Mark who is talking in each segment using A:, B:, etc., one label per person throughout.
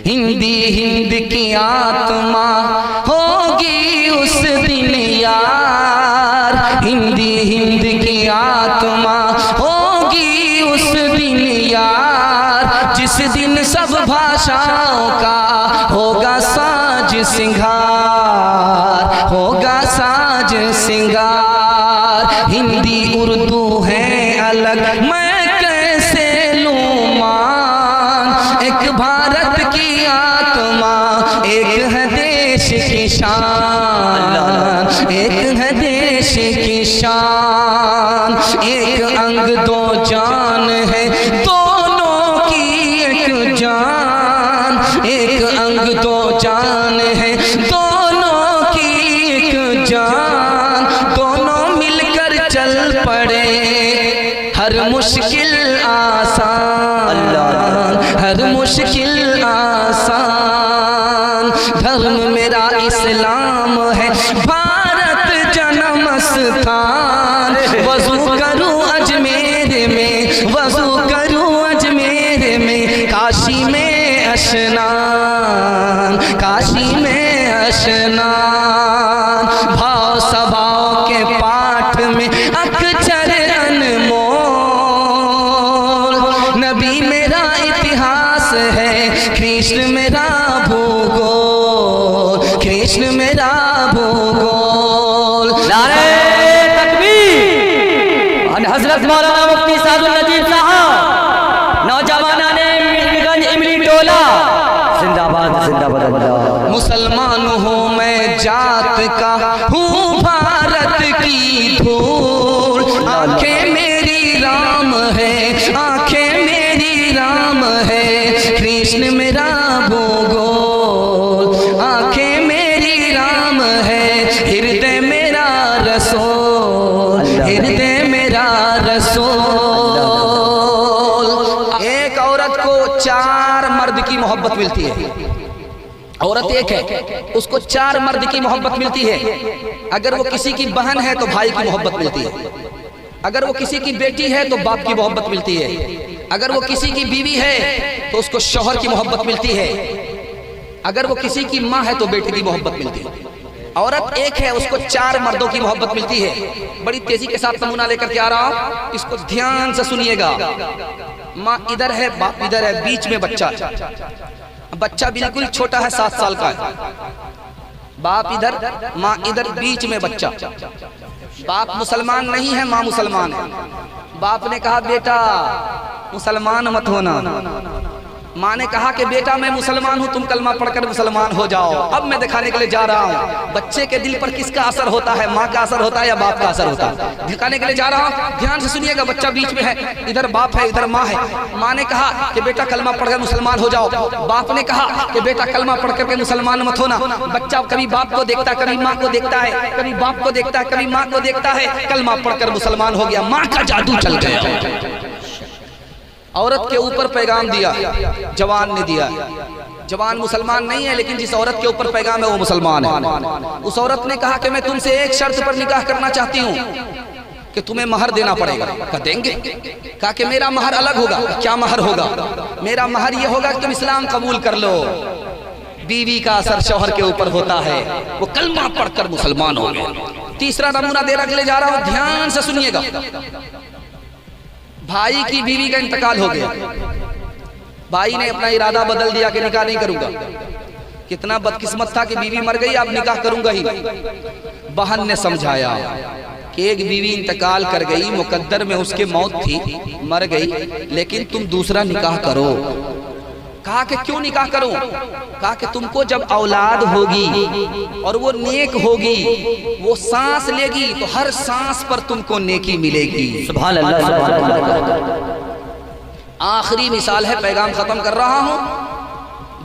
A: हिंदी हिंद की आत्मा होगी उस दिन यार, हिंदी हिंद की आत्मा होगी उस दिन यार, जिस दिन सब भाषाओं का होगा साज सिंगार, होगा साज सिंगार। हिंदी उर्दू है अलग मैं कैसे लूं मान, एक भारत की आत्मा एक है देश की शान, एक है देश की शान। एक अंग दो जान है दोनों की एक जान, एक अंग दो जान है दोनों की एक जान। दोनों मिलकर चल पड़े हर मुश्किल आसान, हर मुश्किल आसान। धर्म मेरा इस्लाम है भारत जन्म स्थान, वज़ू करूँ अजमेर में, वज़ू करूँ अजमेर में, काशी में अशनान, काशी में अशनान। भाव सभाओं के पाठ में अक्षर अनमोल, नबी मेरा इतिहास है कृष्ण मेरा भूगोल, कृष्ण मेरा भूगोल।
B: नारे तकबीर। हजरत मौलाना मुफ्ती सादुल नजीब साहब, नौजवाना ने मिलगंज इमली टोला, जिंदाबाद जिंदाबाद।
A: मुसलमान हूँ मैं जात का, हूँ भारत की धूल। आंखें मेरी राम है, आंखें मेरी राम है, कृष्ण मेरा भूगोल। आंखें मेरी राम है, हृदय मेरा रसूल, हृदय मेरा रसूल। एक औरत को 4 मर्द की मोहब्बत मिलती है, औरत एक है उसको 4 मर्द की मोहब्बत मिलती है। अगर वो किसी की बहन है तो भाई की मोहब्बत मिलती है, अगर वो किसी की बेटी है तो बाप की मोहब्बत मिलती है, अगर वो किसी की बीवी है तो उसको शौहर की मोहब्बत मिलती है, अगर वो किसी की माँ है तो बेटे की मोहब्बत मिलती है। औरत एक है उसको 4 मर्दों की मोहब्बत मिलती है। बड़ी तेजी के साथ नमूना लेकर के आ रहा हूं, इसको ध्यान से सुनिएगा। माँ इधर है, बाप इधर है, बीच में बच्चा, बच्चा बिल्कुल छोटा है 7 साल का है। बाप इधर, माँ इधर, बीच में बच्चा। बाप मुसलमान नहीं है, माँ मुसलमान है। बाप ने कहा बेटा मुसलमान मत होना, माँ ने कहा कि बेटा मैं मुसलमान हूँ, तुम कलमा पढ़कर मुसलमान हो जाओ। अब मैं दिखाने के लिए जा रहा हूँ बच्चे के दिल पर किसका असर होता है, माँ का असर होता है या बाप का असर होता है। दिखाने के लिए जा रहा हूँ, ध्यान से सुनिएगा। बच्चा बीच में है, इधर बाप है इधर माँ है। माँ ने कहा कि बेटा कलमा पढ़कर मुसलमान हो जाओ, बाप ने कहा कि बेटा कलमा पढ़ करके मुसलमान मत होना। बच्चा कभी बाप को देखता है, कभी माँ को देखता है, कभी बाप को देखता है, कभी माँ को देखता है, कलमा पढ़कर मुसलमान हो गया, माँ का जादू चल गया। औरत के ऊपर पैगाम दिया, जवान ने दिया। जवान मुसलमान नहीं है लेकिन जिस औरत के ऊपर पैगाम है वो मुसलमान है। उस औरत ने कहा कि मैं तुमसे एक शर्त पर निकाह करना चाहती हूँ कि तुम्हें महर देना पड़ेगा। कहा देंगे। कहा कि मेरा महर अलग होगा। क्या महर होगा? मेरा महर ये होगा कि तुम इस्लाम कबूल कर लो। बीवी का असर शौहर के ऊपर होता है, वो कलमा पढ़कर मुसलमान हो गए। तीसरा नमूना देने के लिए जा रहा हूँ, ध्यान से सुनिएगा। भाई की बीवी का इंतकाल हो गया, भाई ने अपना इरादा बदल दिया कि निकाह नहीं करूंगा। कितना बदकिस्मत था कि बीवी मर गई, अब निकाह करूंगा ही। बहन ने समझाया कि एक बीवी इंतकाल कर गई, मुकद्दर में उसके मौत थी, मर गई, लेकिन तुम दूसरा निकाह करो। कहा कि क्यों निकाह करूं? कहा कि तुमको जब औलाद होगी और वो नेक होगी, वो सांस लेगी तो हर सांस पर तुमको नेकी मिलेगी।
B: सुभान अल्लाह, सुभान अल्लाह।
A: आखिरी मिसाल है, पैगाम खत्म कर रहा हूं।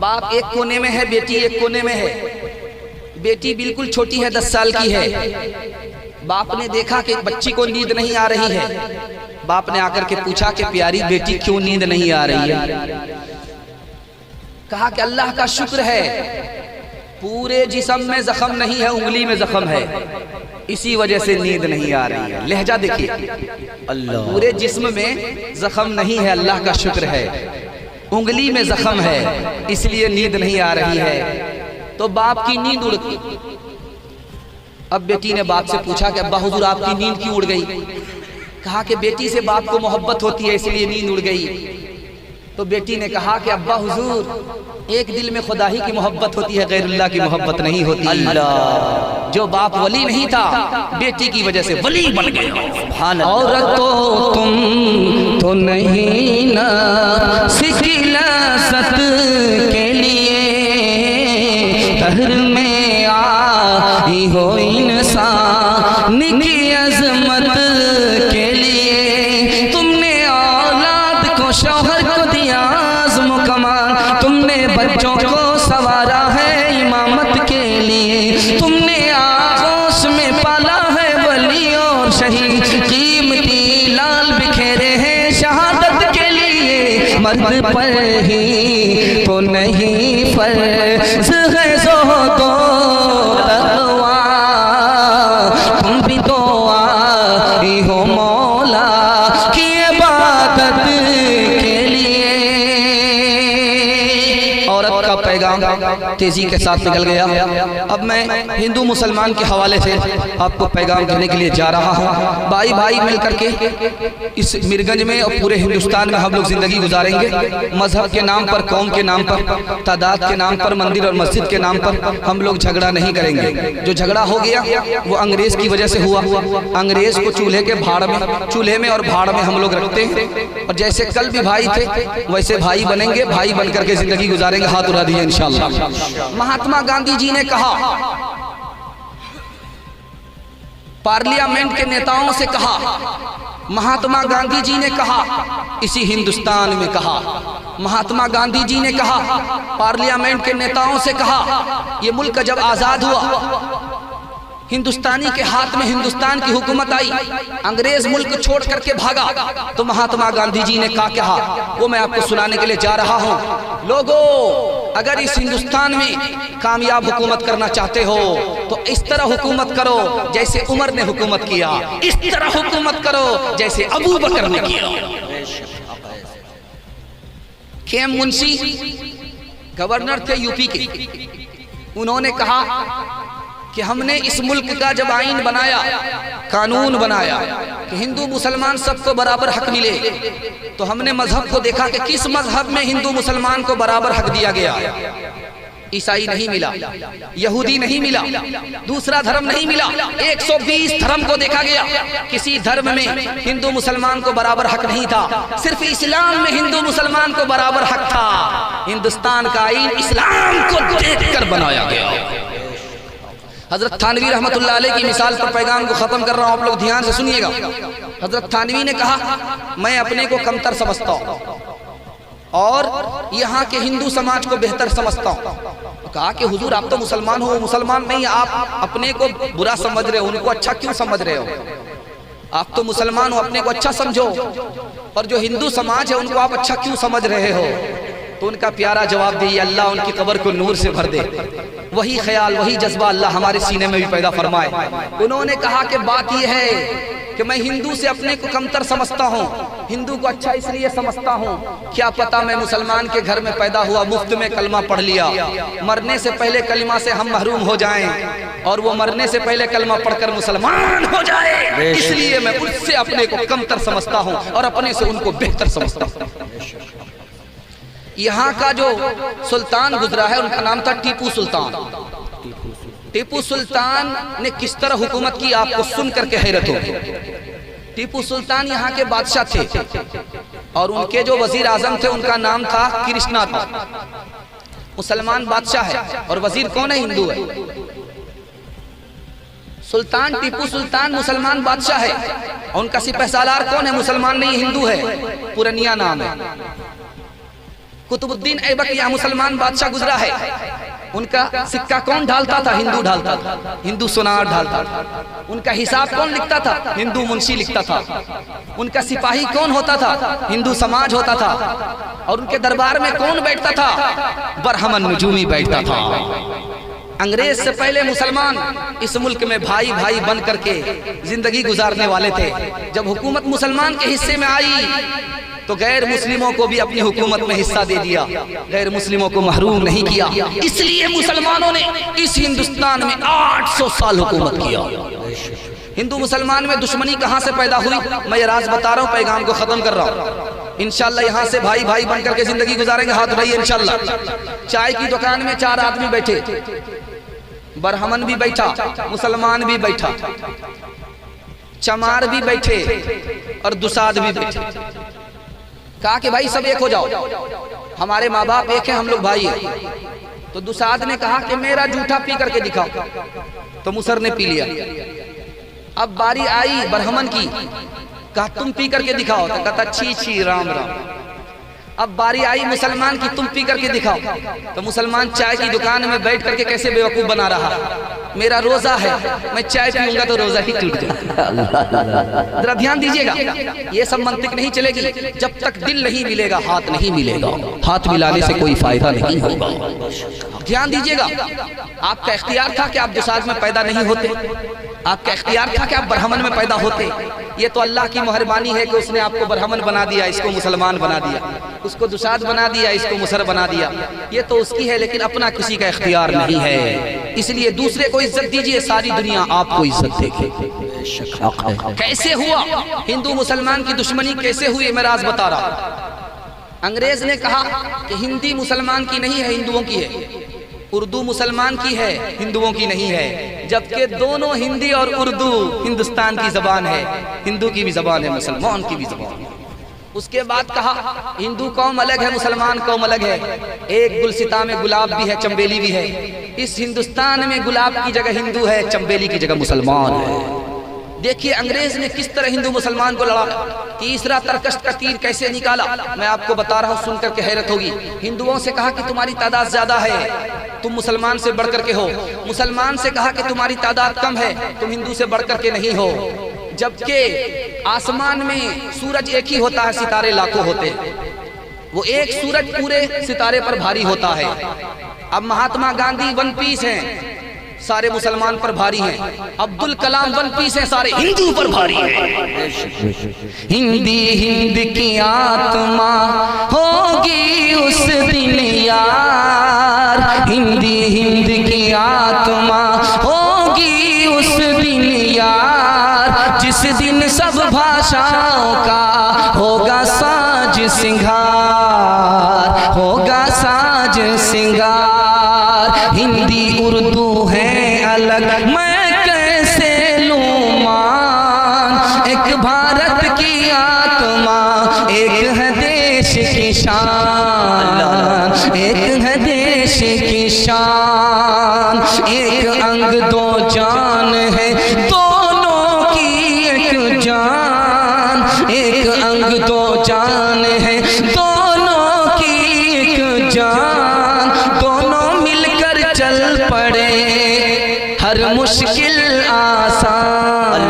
A: बाप एक कोने में है, बेटी एक कोने में है। बेटी बिल्कुल छोटी है, 10 साल की है। बाप ने देखा कि बच्ची को नींद नहीं आ रही है। बाप ने आकर के पूछा कि प्यारी बेटी क्यों नींद नहीं आ रही है? कहा कि अल्लाह का शुक्र है, पूरे जिस्म में जख्म नहीं है, उंगली में जख्म है, इसी वजह से नींद नहीं आ रही है। लहजा देखिए, अल्लाह, पूरे जिस्म में जख्म नहीं है, अल्लाह का शुक्र है, उंगली में जख्म है इसलिए नींद नहीं आ रही है। तो बाप की नींद उड़ गई। अब बेटी ने बाप से पूछा कि अब्बा हुजूर आपकी नींद क्यों उड़ गई? कहा कि बेटी से बाप को मोहब्बत होती है इसलिए नींद उड़ गई। तो बेटी ने कहा कि अब्बा हुजूर एक दिल में खुदा ही की मोहब्बत होती है, गैरुल्लाह की मोहब्बत नहीं होती। अल्लाह, जो बाप वली नहीं था बेटी की वजह से वली बन गया। औरत तो तुम तो नहीं ना सिकिलासत के लिए घर में आई हो इंसान की अजमत के लिए। तुमने औलाद को शौहर को दिया आज़्म कमाल, तुमने बच्चों को सवारा है इमामत के लिए। तुमने आगोश में पाला है वली और शहीद, कीमती लाल बिखेरे हैं शहादत के लिए। मर्द पर ही तो नहीं फर्ज है ज़ोहदो तक़वा, तुम भी तो आई हो मौला की इबादत के लिए। औरत का पैगाम तेजी के साथ निकल गया। अब मैं हिंदू मुसलमान के हवाले से आपको पैगाम देने के लिए जा रहा हूँ। भाई भाई मिल करके इस मीरगंज में और पूरे हिंदुस्तान में हम लोग जिंदगी गुजारेंगे। मजहब के नाम पर, कौम के नाम पर, तादाद के नाम पर, मंदिर और मस्जिद के नाम पर हम लोग झगड़ा नहीं करेंगे। जो झगड़ा हो गया वो अंग्रेज की वजह से हुआ। अंग्रेज को चूल्हे के भाड़ में, चूल्हे में और भाड़ में हम लोग रखते हैं, और जैसे कल भी भाई थे वैसे भाई बनेंगे, भाई बन करके जिंदगी गुजारेंगे। हाथ उड़ा दिए इंशाअल्लाह। महात्मा गांधी जी ने कहा, पार्लियामेंट के नेताओं से कहा, महात्मा गांधी जी ने कहा, इसी हिंदुस्तान में कहा, महात्मा गांधी जी ने कहा, पार्लियामेंट के नेताओं से कहा, ये मुल्क जब आजाद हुआ हिंदुस्तानी के हाथ में हिंदुस्तान की हुकूमत आई, अंग्रेज मुल्क छोड़ करके भागा, तो महात्मा गांधी जी ने क्या कहा वो मैं आपको सुनाने के लिए जा रहा हूं। लोगों, अगर इस हिंदुस्तान में कामयाब हुकूमत करना चाहते हो तो इस तरह हुकूमत करो जैसे उमर ने हुकूमत किया, इस तरह हुकूमत करो जैसे अबू बकर ने किया। केएम मुंशी गवर्नर थे यूपी के, उन्होंने कहा कि हमने इस मुल्क का जब आईन बनाया, कानून बनाया कि हिंदू मुसलमान सबको बराबर हक मिले, तो हमने मजहब को देखा कि किस मजहब में हिंदू मुसलमान को बराबर हक दिया गया। ईसाई नहीं मिला, यहूदी नहीं मिला, दूसरा धर्म नहीं मिला, 120 धर्म को देखा गया, किसी धर्म में हिंदू मुसलमान को बराबर हक नहीं था, सिर्फ इस्लाम में हिंदू मुसलमान को बराबर हक था। हिंदुस्तान का आईन इस्लाम को देखकर बनाया गया। हजरत थानवी रहमतुल्लाह अलैह की मिसाल पर पैगाम को खत्म कर रहा हूं, आप लोग ध्यान से सुनिएगा। हजरत थानवी ने कहा, मैं अपने को कमतर समझता हूं और यहाँ के हिंदू समाज को बेहतर समझता हूँ। कहा कि हुजूर आप तो मुसलमान हो, मुसलमान नहीं, आप अपने को बुरा समझ रहे हो, उनको अच्छा क्यों समझ रहे हो? आप तो मुसलमान हो, अपने को अच्छा समझो, और जो हिंदू समाज है उनको आप अच्छा क्यों समझ रहे हो? तो उनका प्यारा जवाब दिया, अल्लाह उनकी कब्र को नूर से भर दे। वही ख्याल, वही जज्बा अल्लाह हमारे सीने में भी पैदा फरमाए। उन्होंने कहा कि बात यह है कि मैं हिंदू से अपने को कमतर समझता हूँ, हिंदू को अच्छा इसलिए समझता हूँ, क्या पता मैं मुसलमान के घर में पैदा हुआ, मुफ्त में कलमा पढ़ लिया, मरने से पहले कलमा से हम महरूम हो जाएं और वो मरने से पहले कलमा पढ़कर मुसलमान हो जाए, इसलिए मैं उससे अपने को कमतर समझता हूँ और अपने से उनको बेहतर समझता हूँ। यहाँ का जो सुल्तान गुजरा है उनका नाम था टीपू सुल्तान। टीपू सुल्तान ने किस तरह हुकूमत की आपको सुन करके हैरत होगी। टीपू सुल्तान यहाँ के बादशाह थे और उनके जो वजीर आजम थे उनका नाम था कृष्णा था। मुसलमान बादशाह है और वजीर कौन है? हिंदू है। सुल्तान टीपू सुल्तान मुसलमान बादशाह है और उनका सिपहसालार कौन है? मुसलमान नहीं, हिंदू है, पुरनिया नाम है। कुतुबुद्दीन ऐबक यहाँ मुसलमान बादशाह गुजरा है, उनका सिक्का कौन ढालता था? हिंदू ढालता था, हिंदू सोनार ढालता था। उनका हिसाब कौन लिखता था? हिंदू मुंशी लिखता था। उनका सिपाही कौन होता था? हिंदू समाज होता था। और उनके दरबार में कौन बैठता था? बरहमन नजूमी बैठता था। अंग्रेज से पहले मुसलमान इस मुल्क में भाई भाई बन करके जिंदगी गुजारने वाले थे। जब हुकूमत मुसलमान के हिस्से में आई तो गैर मुस्लिमों को भी अपनी हुकूमत में हिस्सा दे दिया, गैर मुस्लिमों को महरूम नहीं किया। इसलिए मुसलमानों ने इस हिंदुस्तान में 800 साल हुकूमत किया। हिंदू मुसलमान में दुश्मनी कहाँ से पैदा हुई, मैं ये राज बता रहा हूँ, पैगाम को खत्म कर रहा हूँ। इंशाल्लाह यहाँ से भाई भाई बन करके जिंदगी गुजारेंगे, हाथ उठाइए इंशाल्लाह। चाय की दुकान में 4 आदमी बैठे, बरहमन भी बैठा, मुसलमान भी बैठा, चमार भी बैठे और दुसाद भी बैठे। कहा कि भाई सब एक हो जाओ, हमारे माँ बाप एक हैं, हम लोग भाई हैं। तो दुसाद ने कहा कि मेरा जूठा पी करके दिखाओ, तो मुसर ने पी लिया। अब बारी आई बरहमन की, कहा तुम पी करके दिखाओ, तो कहता छी छी राम राम। अब बारी आई मुसलमान की, तुम पी करके दिखाओ, तो मुसलमान चाय की दुकान में बैठ करके कैसे बेवकूफ बना रहा, मेरा रोजा है, मैं चाय पीऊंगा तो रोजा ही टूट जाएगा। जरा ध्यान दीजिएगा, ये सब मंतिक नहीं चलेगी। जब तक दिल नहीं मिलेगा हाथ नहीं मिलेगा, हाथ मिलाने से कोई फायदा नहीं होगा। ध्यान दीजिएगा, आपका इख्तियार था कि आप दुसाद में पैदा नहीं होते, आपका इख्तियार था कि आप ब्राह्मण में पैदा होते। ये तो अल्लाह की मेहरबानी है कि उसने आपको ब्राह्मण बना दिया, इसको मुसलमान बना दिया, उसको दुसाद बना दिया, इसको मुसर बना दिया। ये तो उसकी है, लेकिन अपना किसी का इख्तियार नहीं है। इसलिए दूसरे को इज्जत दीजिए, सारी दुनिया आपको इज्जत देगी। कैसे हुआ हिंदू मुसलमान की दुश्मनी, कैसे हुई, मैं राज बता रहा। अंग्रेज ने कहा कि हिंदी मुसलमान की नहीं है, हिंदुओं की है। उर्दू मुसलमान की है, हिंदुओं की नहीं है। जबकि दोनों हिंदी और उर्दू हिंदुस्तान की जबान है, हिंदू की भी जबान है, मुसलमान की भी जबान है। उसके बाद कहा हिंदू कौम अलग है, मुसलमान कौम अलग है। एक गुलसिता में गुलाब भी है, चंबेली भी है। इस हिंदुस्तान में गुलाब की जगह हिंदू है, चंबेली की जगह मुसलमान है। देखिए अंग्रेज ने किस तरह हिंदू मुसलमान को लड़ा, तीसरा तरकश का तीर कैसे निकाला, मैं आपको बता रहा हूँ, सुनकर के हैरत होगी। हिंदुओं से कहा कि तुम्हारी तादाद ज्यादा है, तुम मुसलमान से बढ़कर के हो। मुसलमान से कहा कि तुम्हारी तादाद कम है, तुम हिंदू से बढ़कर के नहीं हो। जबकि आसमान में सूरज एक ही होता है, सितारे लाखों होते हैं, वो एक सूरज पूरे सितारे पर भारी होता है। अब महात्मा गांधी वन पीस हैं, सारे मुसलमान पर भारी हैं। अब्दुल कलाम वन पीस हैं, सारे हिंदू पर भारी हैं। हिंदी हिंद की आत्मा होगी उस दिन यार, हिंदी हिंद की आत्मा होगी उस दिन यार, जिस दिन सब भाषाओं का होगा साज सिंगार, होगा साज सिंगार। हिंदी उर्दू है अलग, मैं कैसे लूं मान, एक भारत की आत्मा, एक है देश की शान, एक है देश की शान। एक अंग दो जान है, दोनों की एक जान, एक अंग दो जान है, दोनों की एक जान। दोनों मिलकर चल पड़े, हर मुश्किल आसान,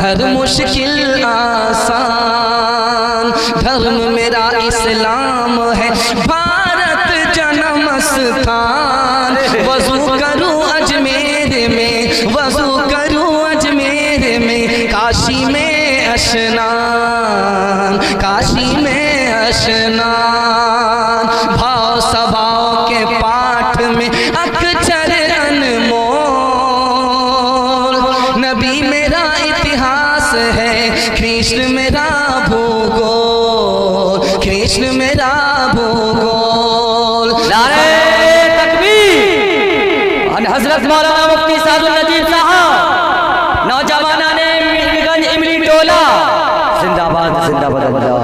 A: हर मुश्किल आसान। धर्म मेरा इस्लाम है, भारत जन्म स्थान। वजू करूं अजमेर में, वजू करूं अजमेर में, काशी में अशनान, काशी में अशनान। भाव सभाओं के पाठ में अक्षर अनमोल, नबी मेरा इतिहास है, कृष्ण मेरा भूगोल, कृष्ण मेरा भूगोल।
B: नारे तकबीर, हजरत मौलाना मुफ्ती सादुल नजीब साहब।